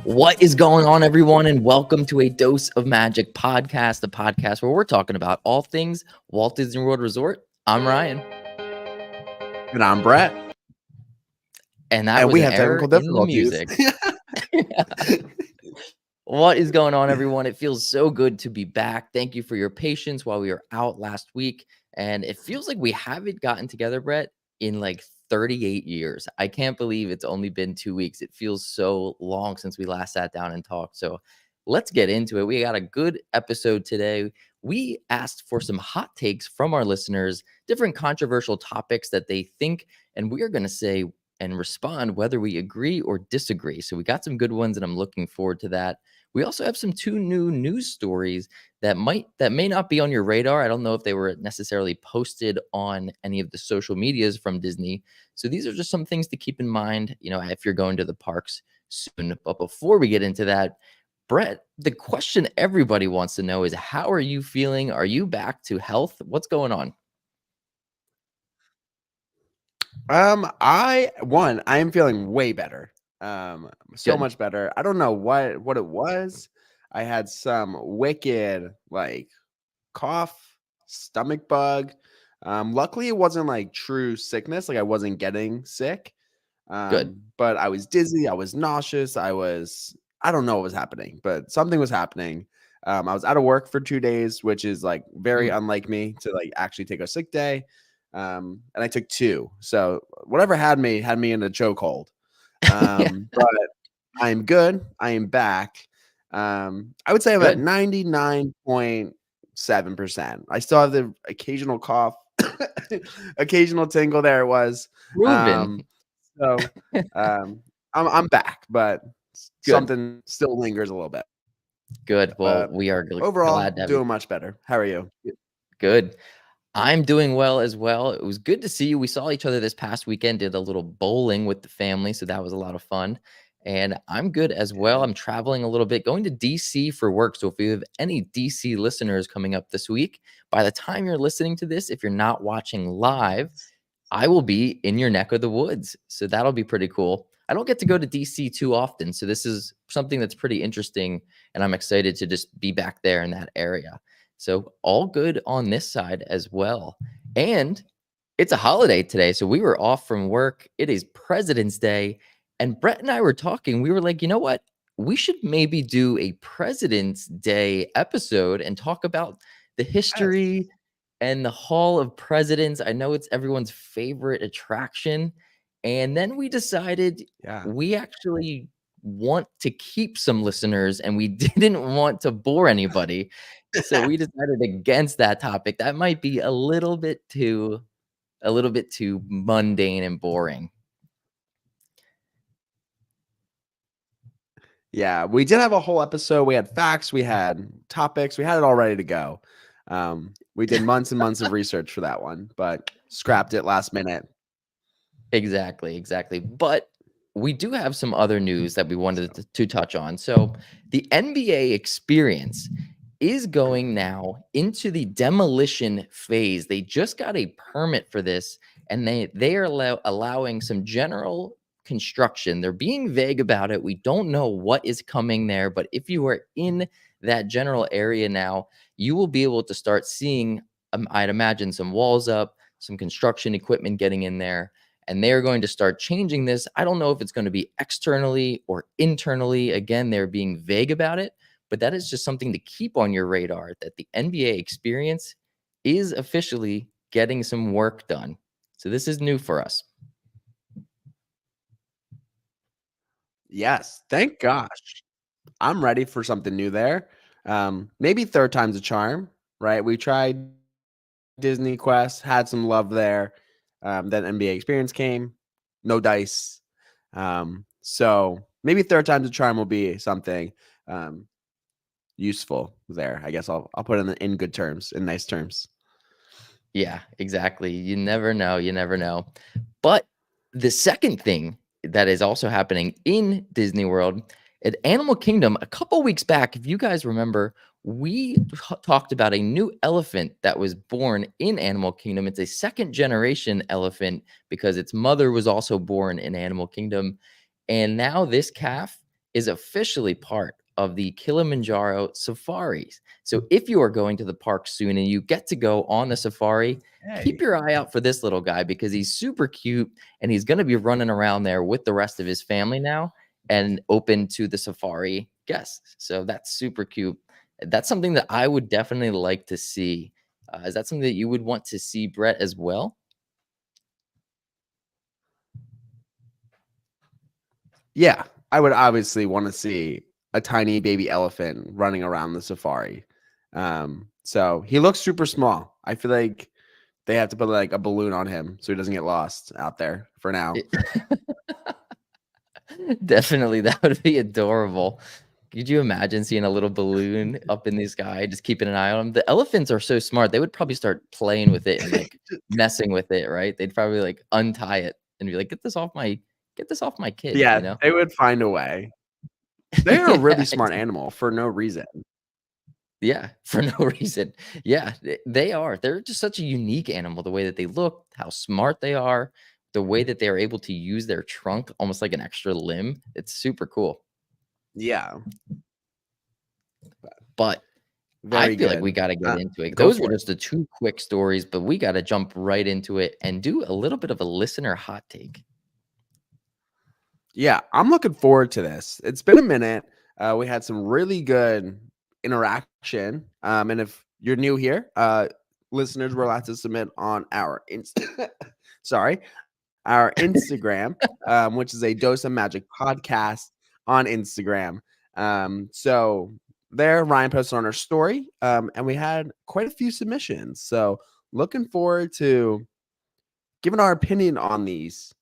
What is going on, everyone, and welcome to a Dose of Magic podcast, the podcast where we're talking about all things Walt Disney World Resort. I'm Ryan. And I'm Brett. And that was we an have error technical in the difficulties. music. What is going on, everyone? It feels so good to be back. Thank you for your patience while we were out last week. And it feels like we haven't gotten together, Brett, in like 38 years. I can't believe it's only been 2 weeks. It feels so long since we last sat down and talked. So let's get into it. We got a good episode today. We asked for some hot takes from our listeners, different controversial topics that they think, and we are going to say and respond whether we agree or disagree. So we got some good ones, and I'm looking forward to that. We also have some 2 new news stories that may not be on your radar. I don't know if they were necessarily posted on any of the social medias from Disney. So these are just some things to keep in mind, if you're going to the parks soon. But before we get into that, Brett, the question everybody wants to know is, how are you feeling? Are you back to health? What's going on? I am feeling way better. So Good. much better. I don't know what it was. I had some wicked cough, stomach bug. Luckily it wasn't like true sickness. Like I wasn't getting sick. Good. But I was dizzy. I was nauseous. I don't know what was happening, but something was happening. I was out of work for 2 days, which is like very unlike me to like actually take a sick day. And I took 2. So whatever had me in a chokehold. But I'm good. I am back. I would say I'm at Good. 99.7%. I still have the occasional cough, occasional tingle. There it was. Proven. I'm back, but Good. something still lingers a little bit. Good. Well, we are glad Overall, to have doing you. much better. How are you? Good. I'm doing well as well. It was good to see you. We saw each other this past weekend, did a little bowling with the family, so that was a lot of fun. And I'm good as well. I'm traveling a little bit, going to DC for work. So if you have any DC listeners coming up this week, by the time you're listening to this, if you're not watching live, I will be in your neck of the woods. So that'll be pretty cool. I don't get to go to DC too often, so this is something that's pretty interesting, and I'm excited to just be back there in that area. So all good on this side as well. And it's a holiday today, so we were off from work. It is President's Day, and Brett and I were talking. We were like, you know what? We should maybe do a President's Day episode and talk about the history and the Hall of Presidents. I know it's everyone's favorite attraction. And then we decided we actually want to keep some listeners, and we didn't want to bore anybody. So we decided against that topic. That might be a little bit too mundane and boring. Yeah, we did have a whole episode. We had facts, we had topics, we had it all ready to go. We did months and months of research for that one, but scrapped it last minute. Exactly. But we do have some other news that we wanted to touch on. So the NBA experience is going now into the demolition phase. They just got a permit for this, and they are allowing some general construction. They're being vague about it. We don't know what is coming there, but if you are in that general area now, you will be able to start seeing, I'd imagine, some walls up, some construction equipment getting in there, and they're going to start changing this. I don't know if it's going to be externally or internally. Again, they're being vague about it, but that is just something to keep on your radar, that the NBA experience is officially getting some work done. So this is new for us. Yes, thank gosh. I'm ready for something new there. Maybe third time's a charm, right? We tried Disney Quest, had some love there. Then NBA experience came, no dice. So maybe third time's a charm will be something useful there. I guess I'll put it in good terms, in nice terms. Yeah, exactly. You never know. But the second thing that is also happening in Disney World at Animal Kingdom, a couple weeks back, if you guys remember, we talked about a new elephant that was born in Animal Kingdom. It's a second generation elephant because its mother was also born in Animal Kingdom. And now this calf is officially part of the Kilimanjaro Safaris. So if you are going to the park soon and you get to go on the safari, keep Hey. your eye out for this little guy because he's super cute and he's going to be running around there with the rest of his family now and open to the safari guests. So that's super cute. That's something that I would definitely like to see. Is that something that you would want to see, Brett, as well? Yeah, I would obviously want to see a tiny baby elephant running around the safari. So he looks super small. I feel like they have to put like a balloon on him so he doesn't get lost out there for now. It- Definitely, that would be adorable. Could you imagine seeing a little balloon up in the sky, just keeping an eye on them? The elephants are so smart. They would probably start playing with it and like messing with it, right? They'd probably like untie it and be like, get this off my kid, Yeah, you know? they would find a way. They are a Yeah, really smart animal for no reason. yeah, for no reason. Yeah, they are. They're just such a unique animal, the way that they look, how smart they are, the way that they are able to use their trunk almost like an extra limb. It's super cool. Yeah, But I very feel like we good. gotta get into it. Go Those were for it. just the 2 quick stories, but we gotta jump right into it and do a little bit of a listener hot take. Yeah, I'm looking forward to this. It's been a minute. We had some really good interaction. And if you're new here, listeners were allowed to submit on our sorry, our Instagram, which is a Dose of Magic podcast on Instagram. So there, Ryan posted on our story, and we had quite a few submissions. So looking forward to giving our opinion on these.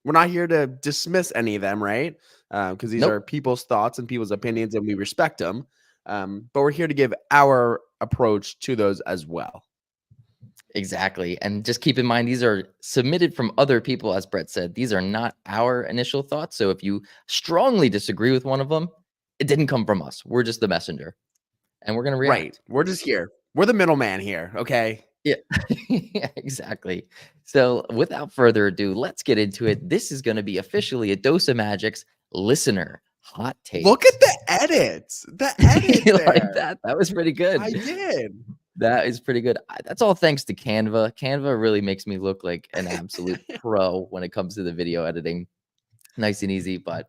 We're not here to dismiss any of them, right? Because these are Nope, people's thoughts and people's opinions, and we respect them. But we're here to give our approach to those as well. exactly, and just keep in mind, these are submitted from other people, as Brett said. These are not our initial thoughts, so if you strongly disagree with one of them, it didn't come from us. We're just the messenger, and we're gonna Right. react. We're just here. We're the middleman here. Okay. Yeah. Yeah, exactly. So, without further ado, let's get into it. This is gonna be officially a Dose of Magic's listener hot Look takes. at the edits. The edit You like there. that? That was pretty I good. did. That is pretty good. That's all thanks to Canva. Canva really makes me look like an absolute pro when it comes to the video editing. Nice and easy, but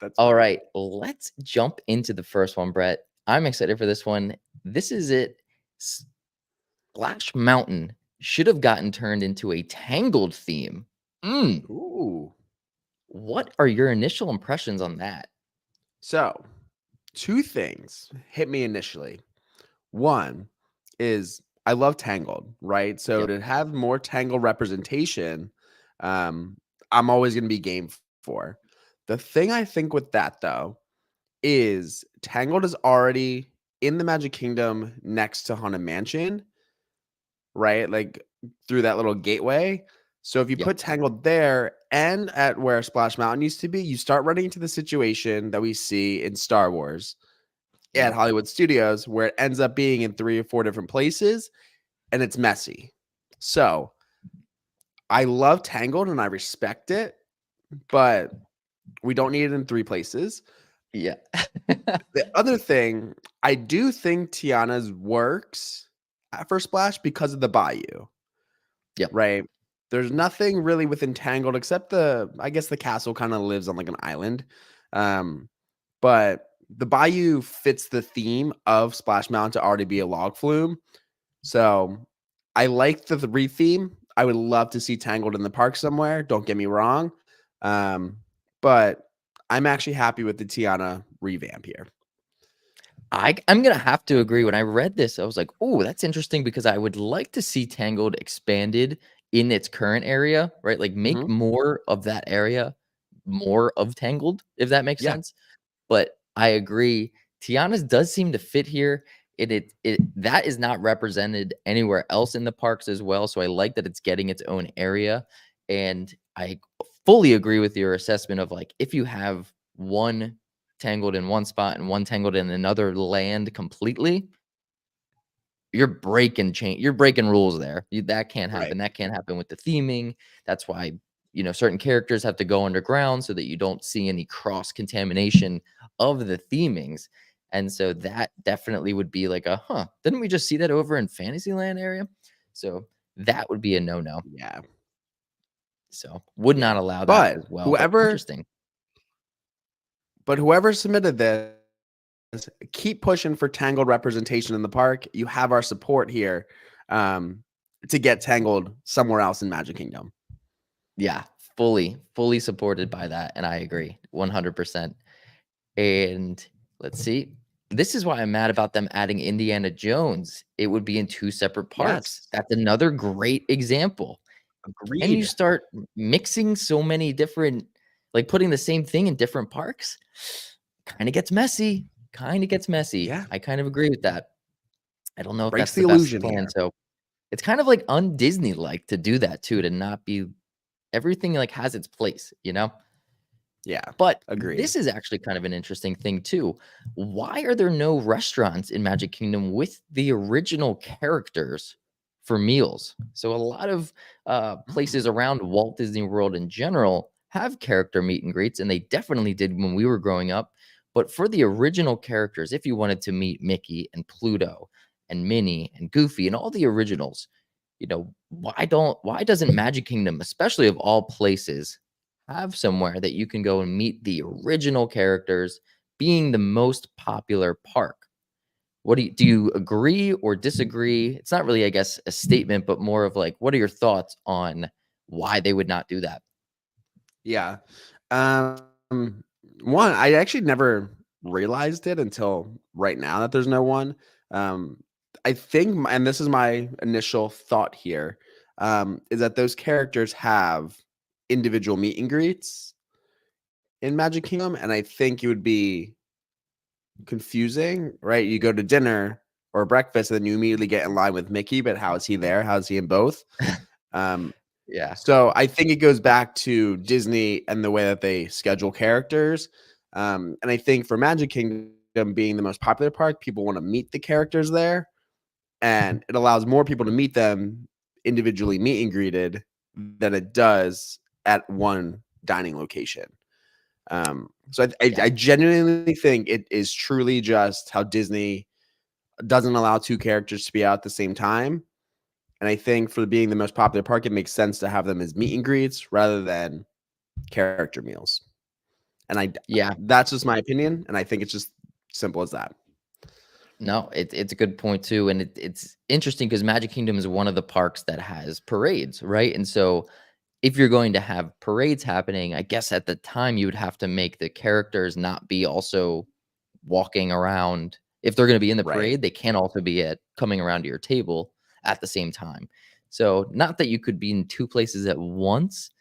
That's all funny. right, let's jump into the first one, Brett. I'm excited for this one. This is it. Splash Mountain should have gotten turned into a Tangled theme. Mm, Ooh. what are your initial impressions on that? So, two things hit me initially. One is I love Tangled, right? So Yep, to have more Tangled representation, um, I'm always going to be game for. The thing I think with that though is Tangled is already in the Magic Kingdom next to Haunted Mansion, right? Like through that little gateway. So if you yep, put Tangled there and at where Splash Mountain used to be, you start running into the situation that we see in Star Wars at yep. Hollywood Studios, where it ends up being in 3 or 4 different places and it's messy. So I love Tangled and I respect it, but we don't need it in 3 places. Yeah. The other thing, I do think Tiana's works at First Splash because of the bayou, Yep. right? There's nothing really with Entangled except I guess the castle kind of lives on like an island. Um, but the bayou fits the theme of Splash Mountain to already be a log flume. So I like the re-theme. I would love to see Tangled in the park somewhere. Don't get me wrong. But I'm actually happy with the Tiana revamp here. I'm gonna have to agree. When I read this, I was like, "Oh, that's interesting," because I would like to see Tangled expanded in its current area, right? Like, make Mhm. more of that area more of Tangled, if that makes Yeah, sense. But I agree, Tiana's does seem to fit here. It that is not represented anywhere else in the parks as well, so I like that it's getting its own area, and I fully agree with your assessment of, like, if you have one Tangled in one spot and one Tangled in another land completely, you're breaking rules there. That can't right. happen. That can't happen with the theming. That's why, certain characters have to go underground so that you don't see any cross contamination of the themings. And so that definitely would be like a, huh, didn't we just see that over in Fantasyland area? So that would be a no-no. Yeah. So would not Yeah. allow that But as well, but whoever interesting. but whoever submitted this, keep pushing for Tangled representation in the park. You have our support here, to get Tangled somewhere else in Magic Kingdom. Yeah, fully supported by that, and I agree 100%. And let's see. This is why I'm mad about them adding Indiana Jones. It would be in 2 separate parks. Yes. That's another great example. And you Agreed. start mixing so many different, like, putting the same thing in different parks, kinda gets messy, kinda gets messy. Yeah. I kind of agree with that. I don't know if Breaks that's the the best illusion plan, here. so it's kind of, like, un-Disney-like to do that too, to not be everything, like, has its place, you know? Yeah. But Agreed. this is actually kind of an interesting thing too. Why are there no restaurants in Magic Kingdom with the original characters for meals? So a lot of Mm. places around Walt Disney World in general have character meet and greets, and they definitely did when we were growing up. But for the original characters, if you wanted to meet Mickey and Pluto and Minnie and Goofy and all the originals, why doesn't Magic Kingdom, especially of all places, have somewhere that you can go and meet the original characters, being the most popular park? Do you agree or disagree? It's not really, I guess, a statement, but more of like, what are your thoughts on why they would not do that? Yeah. Um, One, I actually never realized it until right now that there's no one. Um, I think, and this is my initial thought here, is that those characters have individual meet and greets in Magic Kingdom, and I think it would be confusing, right? You go to dinner or breakfast, and then you immediately get in line with Mickey, but how is he there? How is he in both? Um, Yeah. so I think it goes back to Disney and the way that they schedule characters. And I think for Magic Kingdom being the most popular park, people want to meet the characters there, and it allows more people to meet them individually, meet and greeted, than it does at one dining location. So I Yeah. genuinely think it is truly just how Disney doesn't allow two characters to be out at the same time. And I think for being the most popular park, it makes sense to have them as meet and greets rather than character meals. And Yeah. that's just my opinion. And I think it's just simple as that. No, it's a good point too, and it's interesting because Magic Kingdom is one of the parks that has parades, right? And so if you're going to have parades happening, I guess at the time you would have to make the characters not be also walking around. If they're gonna be in the Right. parade, they can't also be at coming around to your table at the same time. So, not that you could be in 2 places at once,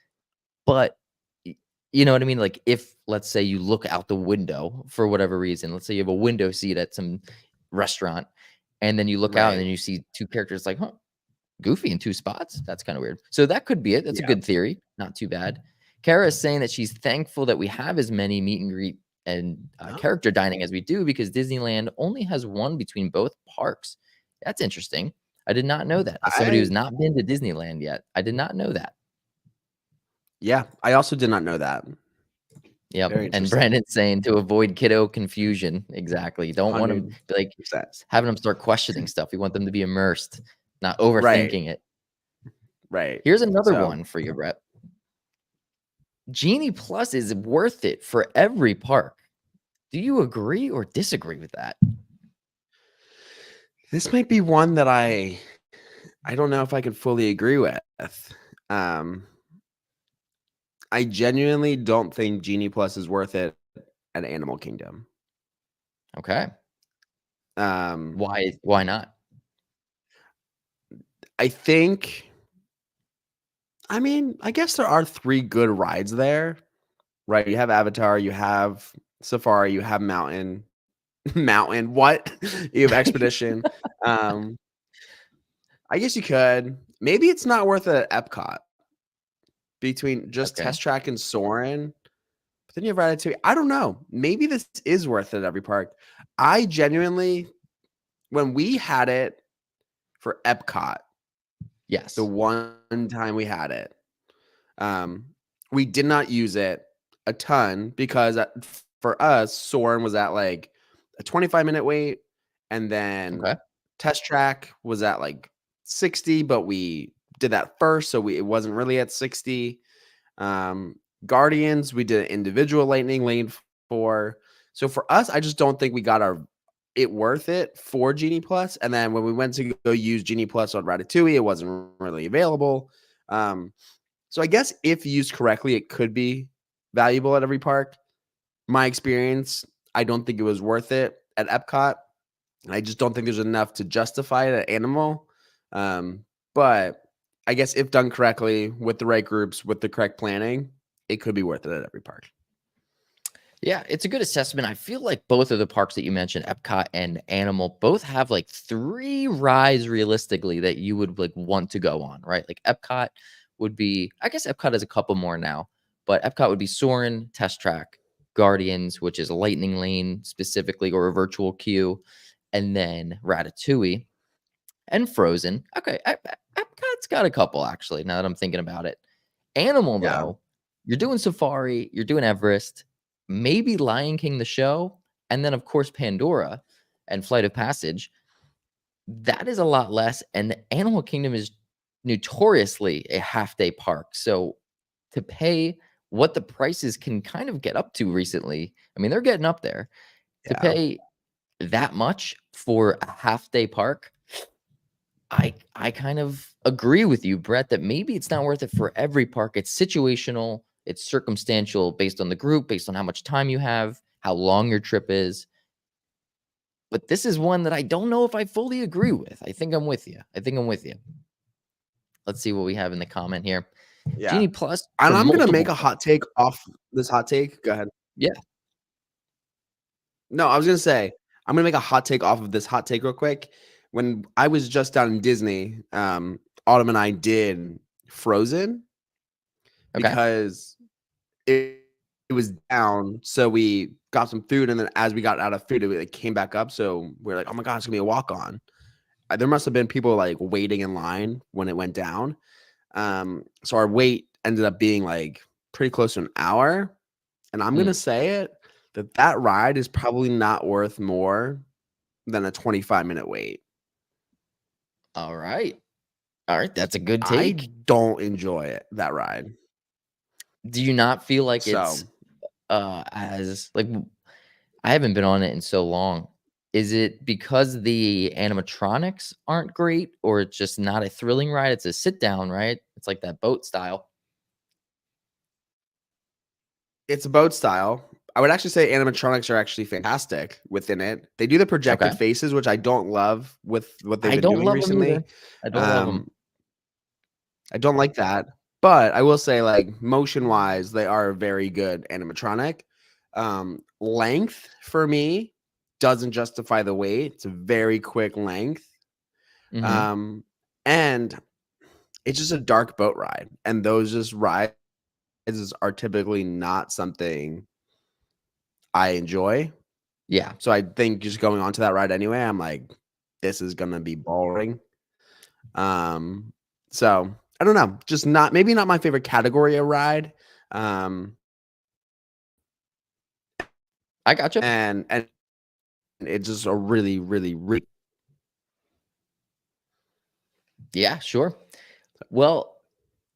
but y you know what I mean? Like, if, let's say, you look out the window for whatever reason, let's say you have a window seat at some restaurant, and then you look out and Right. then you see 2 characters like, "Huh, Goofy in 2 spots? That's kinda weird." So that could be it. That's a Yeah. good theory. Not too bad. Kara is saying that she's thankful that we have as many meet and greet and, Oh, character dining as we do because Disneyland only has one between both parks. That's interesting. I did not know that. As somebody I who's not been to Disneyland yet, I did not know that. yeah, I also did not know that. Yep, Very and interesting. Brandon's saying to avoid kiddo confusion. Exactly. Don't want them be like 100%. having them start questioning stuff. We want them to be immersed, not Right. overthinking it. Right. Here's another So one for you, Brett. Genie Plus is worth it for every park. Do you agree or disagree with that? this might be one that I don't know if I can fully agree with. Um, I genuinely don't think Genie Plus is worth it at Animal Kingdom. Okay. Um, Why not? I think I mean, I guess there are 3 good rides there, right? You have Avatar, you have Safari, you have Mountain Mountain, what? You have Expedition. Um, I guess you could. Maybe it's not worth it at Epcot between just Okay. Test Track and Soarin', but then you have Ratatouille. I don't know. Maybe this is worth it at every park. I genuinely when we had it for Epcot, the Yes. one time we had it, um, we did not use it a ton because for us, Soarin' was at like a 25-minute wait, and then Okay. Test Track was at like 60, but we did that first, so it wasn't really at 60. Um, Guardians, we did an individual lightning lane for. So for us, I just don't think we got our it worth it for Genie Plus. And then when we went to go use Genie Plus on Ratatouille, it wasn't really available. So I guess if used correctly, it could be valuable at every park. My experience, I don't think it was worth it at Epcot. I just don't think there's enough to justify it at Animal. But I guess if done correctly with the right groups, with the correct planning, it could be worth it at every park. Yeah, it's a good assessment. I feel like both of the parks that you mentioned, Epcot and Animal, both have like 3 rides realistically that you would like want to go on, right? Like Epcot would be, I guess Epcot has a couple more now, but Epcot would be Soarin', Test Track, Guardians, which is a lightning lane specifically or a virtual queue, and then Ratatouille and Frozen. Okay, Epcot's got a couple actually. Now that I'm thinking about it, Animal Yeah. though, you're doing Safari, you're doing Everest, maybe Lion King the show, and then of course Pandora and Flight of Passage. That is a lot less, and Animal Kingdom is notoriously a half-day park. So to pay what the prices can kind of get up to recently, I mean, they're getting up there. To Yeah. pay that much for a half-day park, I kind of agree with you, Brett, that maybe it's not worth it for every park. It's situational, it's circumstantial based on the group, based on how much time you have, how long your trip is. But this is one that I don't know if I fully agree with. I think I'm with you. I think I'm with you. Let's see what we have in the comment here. Yeah. Genie Plus And for I'm gonna make multiple a parks. hot take off this hot take. Go ahead. Yeah. No, I was gonna say I'm gonna make a hot take off of this hot take real quick. When I was just down in Disney, Autumn and I did Frozen Okay. because it, it was down. So we got some food, and then as we got out of food, it like came back up. So we're like, oh my god, it's gonna be a walk on. There must have been people like waiting in line when it went down. So our wait ended up being like pretty close to an hour. And I'm gonna Mm. say it that ride is probably not worth more than a 25-minute wait. All right. All right. That's a good I take. don't enjoy it, that ride. Do you not feel like So it's as like I haven't been on it in so long. Is it because the animatronics aren't great or it's just not a thrilling ride? It's a sit down, right? It's like that boat style. it's a boat style. I would actually say animatronics are actually fantastic within it. They do the Okay. projected faces, which I don't love with what they've I been don't doing love them recently. either. I don't love them. Um, I don't like that. But I will say, like, motion wise, they are very good animatronic. Length for me doesn't justify the wait. It's a very quick length. Mhm. Um, and it's just a dark boat ride. And those just rides are typically not something I enjoy. Yeah. So I think just going on to that ride anyway, I'm like, this is gonna be boring. Um, so I don't know, just not maybe not my favorite category of ride. Um, I gotcha. and it's just a really, really, really Yeah, sure. Well,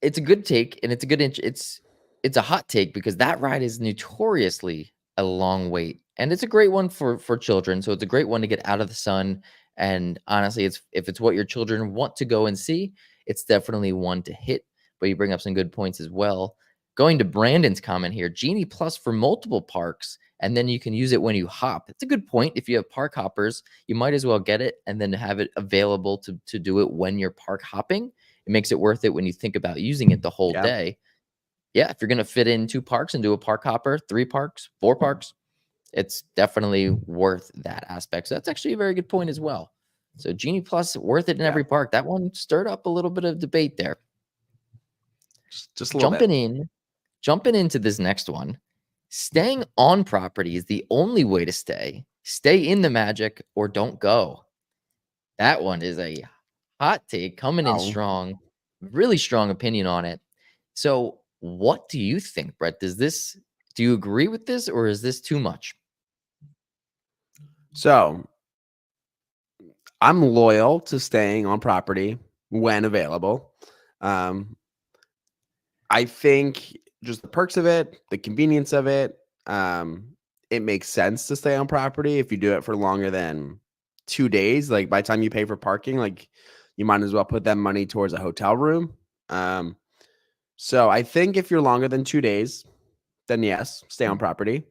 it's a good take and it's a good it's a hot take because that ride is notoriously a long wait. And it's a great one for children. So it's a great one to get out of the sun. And honestly, it's if it's what your children want to go and see, it's definitely one to hit. But you bring up some good points as well. Going to Brandon's comment here, Genie Plus for multiple parks, and then you can use it when you hop. It's a good point. If you have park hoppers, you might as well get it and then have it available to do it when you're park hopping. It makes it worth it when you think about using it the whole yeah, day. Yeah, if you're gonna fit in 2 parks and do a park hopper, 3 parks, 4 parks, it's definitely worth that aspect. So that's actually a very good point as well. So Genie Plus worth it in yeah, every park. That one stirred up a little bit of debate there. just a little bit. Jumping into this next one. Staying on property is the only way to stay. Stay in the magic or don't go. That one is a hot take coming in Wow. strong. Really strong opinion on it. So What do you think, Brett? Do you agree with this, or is this too much? So I'm loyal to staying on property when available. Um, I think just the perks of it, the convenience of it, it makes sense to stay on property if you do it for longer than 2 days. Like by the time you pay for parking, like you might as well put that money towards a hotel room. Um, so I think if you're longer than 2 days, then yes, stay on Mm. property.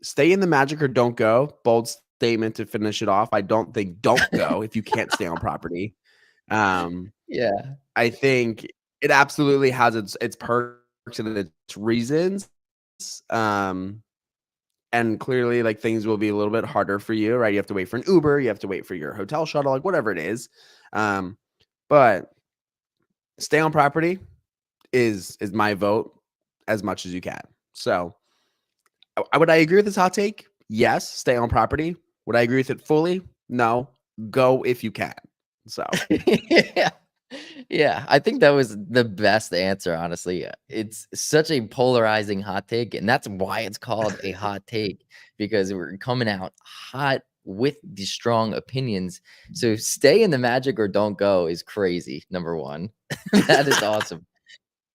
Stay in the Magic or don't go. Bold statement to finish it off. I don't think don't go if you can't stay on property. Um, Yeah. I think it absolutely has its perks and its reasons. Um, and clearly, like things will be a little bit harder for you, right? You have to wait for an Uber, you have to wait for your hotel shuttle, like whatever it is. Um, but stay on property is my vote as much as you can. So, would I agree with this hot take? Yes, stay on property. Would I agree with it fully? No. Go if you can. So, Yeah. Yeah, I think that was the best answer, honestly. It's such a polarizing hot take, and that's why it's called a hot take, because we're coming out hot with the strong opinions. So stay in the Magic or don't go is crazy, number one. That is awesome.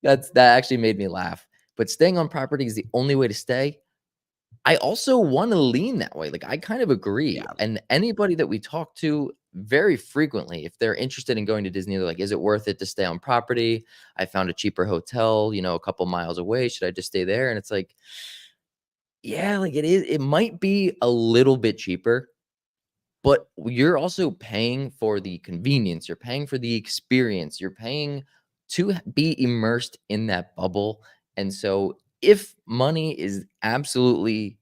That actually made me laugh. But staying on property is the only way to stay. I also wanna lean that way, like, I kind of agree, yeah, and anybody that we talk to very frequently, if they're interested in going to Disney, they're like, "Is it worth it to stay on property? I found a cheaper hotel, a couple miles away, should I just stay there?" And it's like, yeah, like, it might be a little bit cheaper, but you're also paying for the convenience, you're paying for the experience, you're paying to be immersed in that bubble, and so if money is absolutely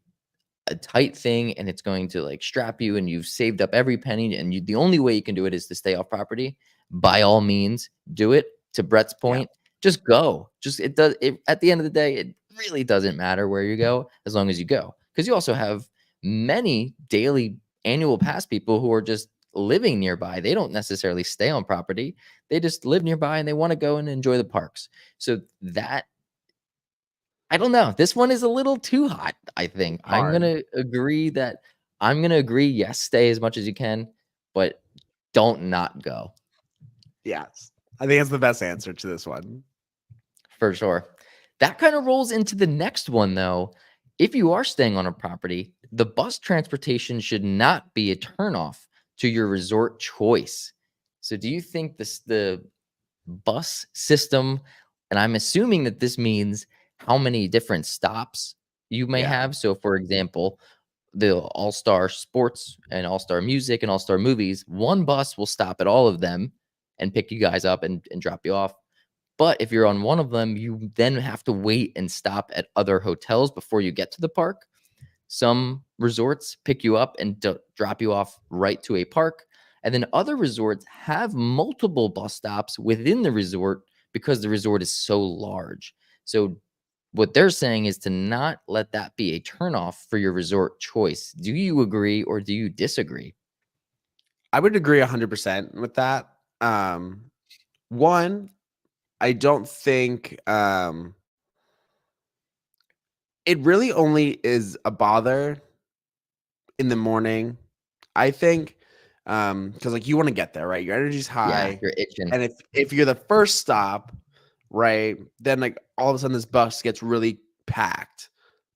a tight thing and it's going to like strap you and you've saved up every penny and the only way you can do it is to stay off property, by all means do it. To Brett's yeah, point, just go. Just it does it At the end of the day, it really doesn't matter where you go as long as you go, because you also have many daily annual pass people who are just living nearby. They don't necessarily stay on property, they just live nearby and they want to go and enjoy the parks. So that, I don't know. This one is a little too hot, I think. hard. I'm gonna agree, yes, stay as much as you can, but don't not go, Yes. I think that's the best answer to this one. for sure. That kind of rolls into the next one, though. If you are staying on a property, the bus transportation should not be a turnoff to your resort choice. So do you think the bus system, and I'm assuming that this means how many different stops you may Yeah. have. So, for example, the all-star sports and all-star music and all-star movies, one bus will stop at all of them and pick you guys up and drop you off. But if you're on one of them, you then have to wait and stop at other hotels before you get to the park. Some resorts pick you up and drop you off right to a park. And then other resorts have multiple bus stops within the resort because the resort is so large. So, what they're saying is to not let that be a turnoff for your resort choice. Do you agree or do you disagree? I would agree 100% with that. Um, One, I don't think it really only is a bother in the morning. I think because like you want to get there, right? Your energy's Yeah, high. you're itching. And if you're the first stop, right, then like all of a sudden this bus gets really packed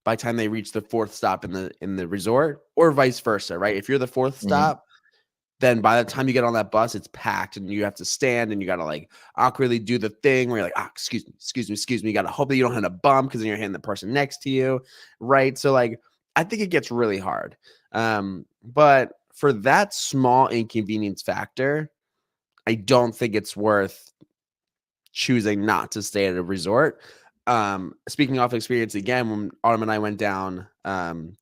by the time they reach the fourth stop in the resort, or vice versa, right? If you're the fourth Mhm. stop, then by the time you get on that bus, it's packed and you have to stand and you got to like awkwardly do the thing where you're like, ah, excuse me, excuse me, excuse me. You got to hope that you don't hit a bump because then you're hitting the person next to you. Right. So, like, I think it gets really hard. But for that small inconvenience factor, I don't think it's worth choosing not to stay at a resort. Speaking off experience again, when Autumn and I went down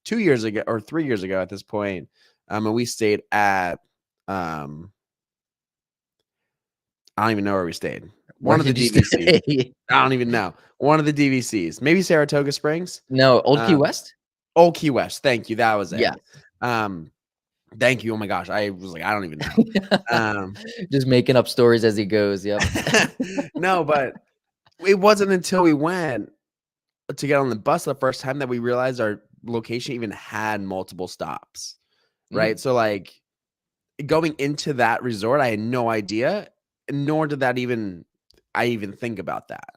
2 years ago or 3 years ago at this point, and we stayed at um I don't even know where we stayed. Where One of the did you DVCs. stay? I don't even know. One of the DVCs. Maybe Saratoga Springs. No, Old Key Um, West? Old Key West. Thank you. That was it. Yes. Um, Thank you. Oh my gosh. I was like, I don't even know. Um, Just making up stories as he goes, yep. no, but It wasn't until we went to get on the bus the first time that we realized our location even had multiple stops, right? Mm, So, like, going into that resort, I had no idea, nor did I even think about that.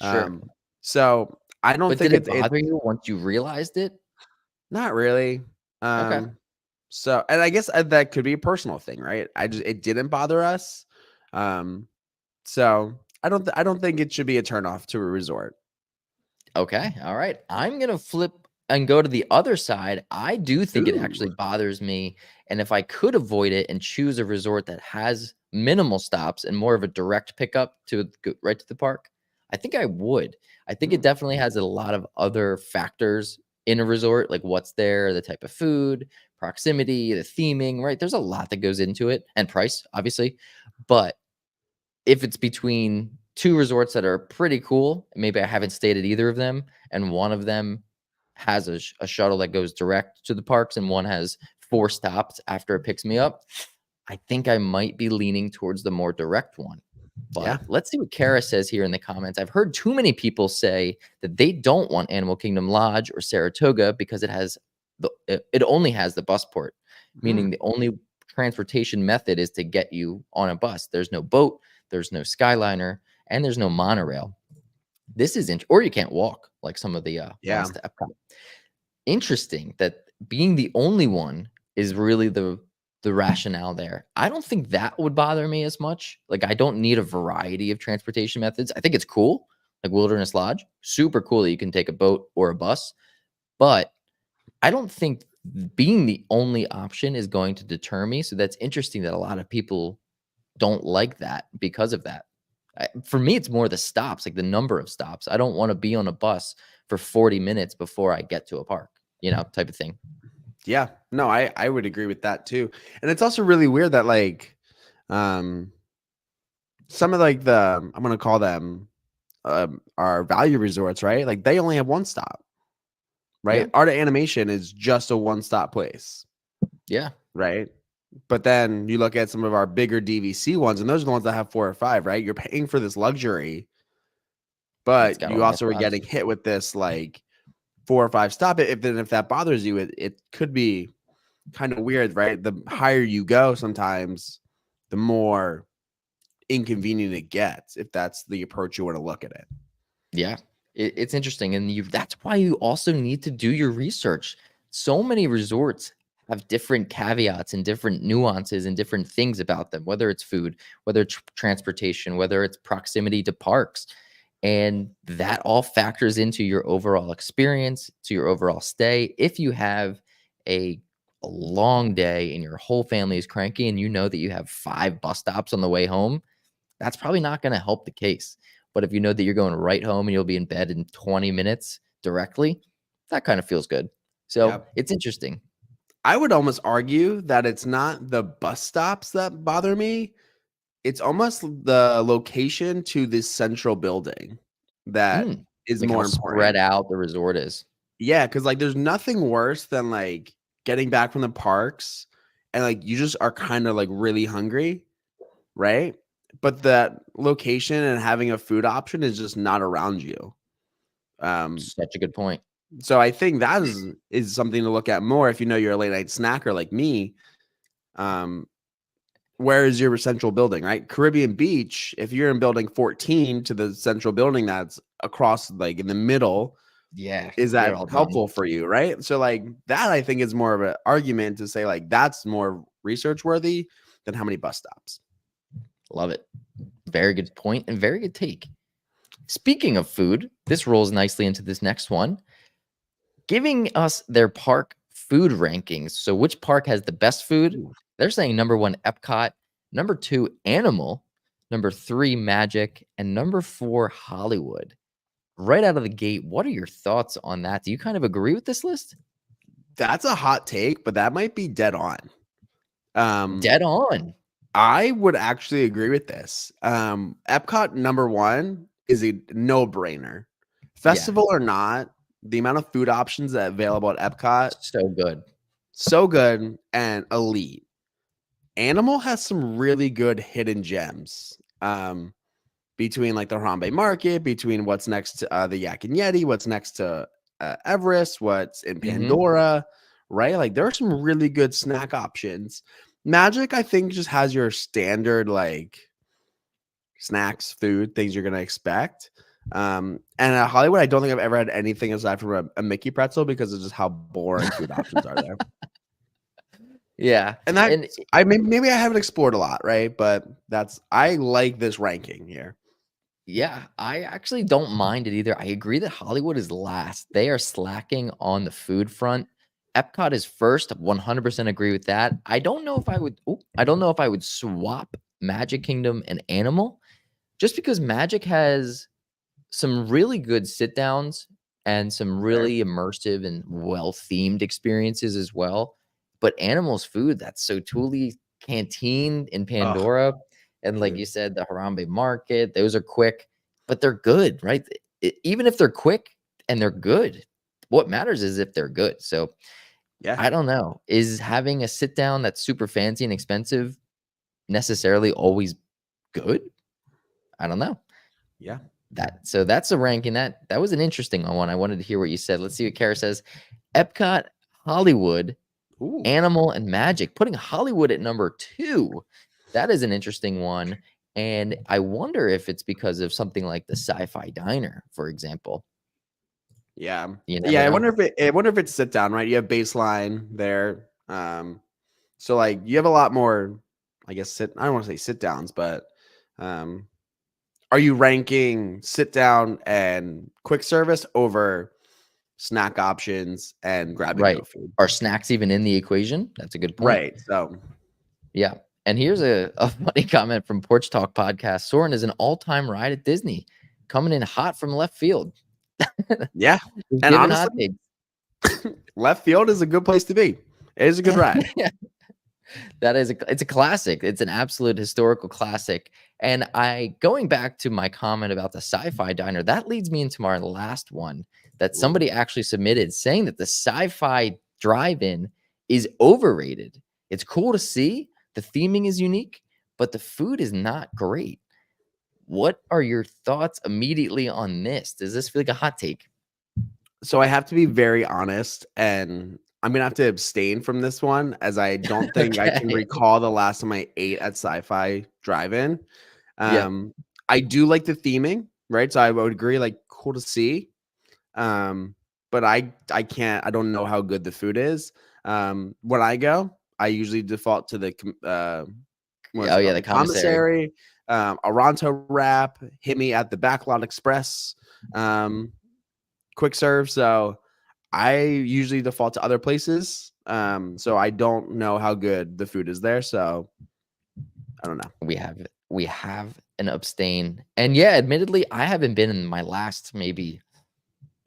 sure. So I don't But think did it it's bother you once you realized it? not really. Okay. So, and I guess that could be a personal thing, right? It didn't bother us. Um, so I don't think it should be a turnoff to a resort. Okay. All right. I'm going to flip and go to the other side. I do think it Ooh, actually bothers me. And if I could avoid it and choose a resort that has minimal stops and more of a direct pickup to go right to the park, I think I would. I think it mm, definitely has a lot of other factors in a resort, like what's there, the type of food, proximity, the theming, right? There's a lot that goes into it and price, obviously. But if it's between 2 resorts that are pretty cool, maybe I haven't stayed at either of them, and one of them has a shuttle that goes direct to the parks and one has 4 stops after it picks me up, I think I might be leaning towards the more direct one. yeah, But let's see what Kara says here in the comments. I've heard too many people say that they don't want Animal Kingdom Lodge or Saratoga because it only has the bus port, mm, meaning the only transportation method is to get you on a bus. There's no boat, there's no Skyliner, and there's no monorail. This is or you can't walk like some of the yeah, ones to Epcot. Interesting that being the only one is really the rationale there. I don't think that would bother me as much. Like I don't need a variety of transportation methods. I think it's cool, like Wilderness Lodge, super cool that you can take a boat or a bus, but I don't think being the only option is going to deter me. So that's interesting that a lot of people don't like that because of that. For me, it's more the stops, like the number of stops. I don't want to be on a bus for 40 minutes before I get to a park, type of thing. yeah. No, I would agree with that too. And it's also really weird that like, um, some of like I'm gonna call them our value resorts, right? Like they only have one stop, Yeah. right? Art of Animation is just a one stop place, Yeah. right? But then you look at some of our bigger DVC ones, and those are the ones that have 4 or 5, right? You're paying for this luxury, It's but got a you lot of also are stops. getting hit with this like 4 or 5 stop. If that bothers you, it could be kind of weird, right? The higher you go, sometimes the more inconvenient it gets. If that's the approach you want to look at it. Yeah, it's interesting, and that's why you also need to do your research. So many resorts have different caveats and different nuances and different things about them, whether it's food, whether it's transportation, whether it's proximity to parks, and that all factors into your overall experience, to your overall stay. If you have a a long day and your whole family is cranky and you know that you have 5 bus stops on the way home, that's probably not gonna help the case. But if you know that you're going right home and you'll be in bed in 20 minutes directly, that kind of feels good. So, Yep. it's interesting. I would almost argue that it's not the bus stops that bother me. It's almost the location to this central building that Mm, is like how more spread important. out the resort is. Yeah, because like there's nothing worse than like getting back from the parks and like you just are kind of like really hungry, right? But that location and having a food option is just not around you. Um, Such a good point. so I think that is something to look at more if you know you're a late night snacker like me. Um, where is your central building, right? Caribbean Beach, if you're in building 14 to the central building that's across like in the middle, Yeah, is you're that all done. helpful for you, right? So like that I think is more of an argument to say like that's more research worthy than how many bus stops. Love it. Very good point and very good take. Speaking of food, this rolls nicely into this next one, giving us their park food rankings. So, which park has the best food? Ooh. They're saying number 1, Epcot, number 2, Animal, number 3, Magic, and number 4, Hollywood. Right out of the gate, what are your thoughts on that? Do you kind of agree with this list? That's a hot take, but that might be dead on. Um, Dead on. I would actually agree with this. Epcot number one is a no-brainer. Yeah, Festival or not, the amount of food options that are available at Epcot, so good. so good and elite. Animal has some really good hidden gems. between like the Harambe Market, between what's next to the Yak and Yeti, what's next to Everest, what's in Mhm. Pandora, right? Like there are some really good snack options. Magic, I think, just has your standard like snacks, food, things you're gonna expect. And at Hollywood, I don't think I've ever had anything aside from a Mickey pretzel because of just how boring food options are there. Yeah, And and that's I maybe I haven't explored a lot, right? But that's I like this ranking here. yeah, I actually don't mind it either. I agree that Hollywood is last. They are slacking on the food front. Epcot is first. 100% agree with that. I don't know if I would swap Magic Kingdom and Animal just because Magic has some really good sit downs and some Fair. really immersive and well themed experiences as well. But Animal's food, that's so Thule Canteen in Oh, Pandora, and like you dude. said, the Harambe Market, those are quick, but they're good, right? Even if they're quick and they're good, what matters is if they're good. So Yeah. I don't know. Is having a sit down that's super fancy and expensive necessarily always good? I don't know. Yeah. That's a ranking. That was an interesting one. I wanted to hear what you said. Let's see what Kara says. Epcot, Hollywood, Ooh. Animal, and Magic. Putting Hollywood at number 2. That is an interesting one. And I wonder if it's because of something like the Sci-Fi Diner, for example. Yeah. You Yeah. never know. I wonder if it's sit down, right? You have baseline there. So like you have a lot more, I guess I don't want to say sit downs, but um are you ranking sit down and quick service over snack options and grab and go Right. food? Are snacks even in the equation? That's a good point. Right. So Yeah. And here's a funny comment from Porch Talk Podcast. Soarin' is an all-time ride at Disney, coming in hot from left field. yeah. Just And giving hot honestly, takes. left field is a good place to be. It is a good ride. That is it's a classic. It's an absolute historical classic. And I going back to my comment about the sci-fi diner, that leads me into my last one that Ooh. somebody actually submitted saying that the sci-fi drive-in is overrated. It's cool to see, the theming is unique, but the food is not great. What are your thoughts immediately on this? Does this feel like a hot take? So I have to be very honest, and I'm gonna have to abstain from this one as I don't think I can Okay. recall the last time I ate at Sci-Fi Drive-In. Yep. Um, I do like the theming, right? So I would agree, like cool to see. But I can't. I don't know how good the food is. When I go, I usually default to the what is Oh it yeah, called? the The commissary. commissary, Aranto wrap, hit me at the Backlot Express. Um, quick serve. So I usually default to other places. So I don't know how good the food is there. So I don't know. We have an abstain. And yeah, admittedly, I haven't been in my last maybe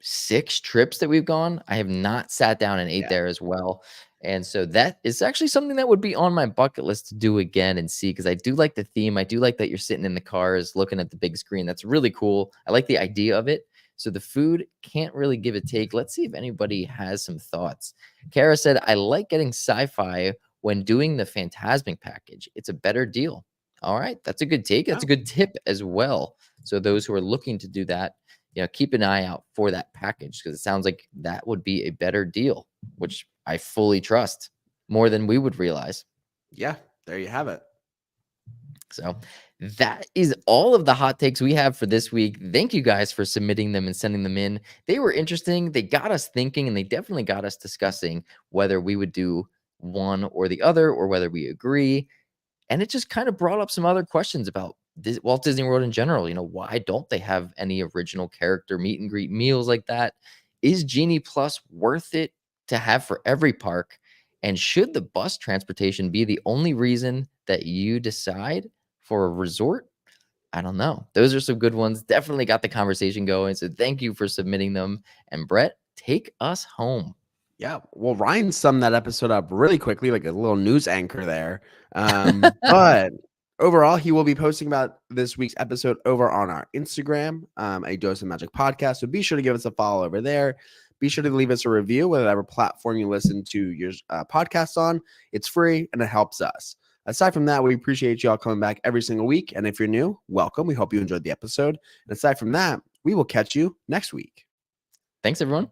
6 trips that we've gone. I have not sat down and ate Yeah. there as well. And so that is actually something that would be on my bucket list to do again and see because I do like the theme. I do like that you're sitting in the cars looking at the big screen. That's really cool. I like the idea of it. So the food can't really give a take. Let's see if anybody has some thoughts. Kara said, I like getting sci-fi when doing the Phantasmic package. It's a better deal. All right. That's a good take. That's a Oh, good tip as well. So those who are looking to do that, keep an eye out for that package because it sounds like that would be a better deal, which I fully trust more than we would realize. yeah. There you have it. So that is all of the hot takes we have for this week. Thank you guys for submitting them and sending them in. They were interesting. They got us thinking and they definitely got us discussing whether we would do one or the other or whether we agree. And it just kind of brought up some other questions about Walt Disney World in general. Why don't they have any original character meet and greet meals like that? Is Genie Plus worth it to have for every park? And should the bus transportation be the only reason that you decide for a resort? I don't know. Those are some good ones. Definitely got the conversation going. So thank you for submitting them. And Brett, take us home. Yeah. Well, Ryan summed that episode up really quickly, like a little news anchor there. But overall, he will be posting about this week's episode over on our Instagram, a Dose of Magic podcast. So be sure to give us a follow over there. Be sure to leave us a review, whatever platform you listen to your podcast on. It's free and it helps us. Aside from that, we appreciate y'all coming back every single week. And if you're new, welcome. We hope you enjoyed the episode. And aside from that, we will catch you next week. Thanks, everyone.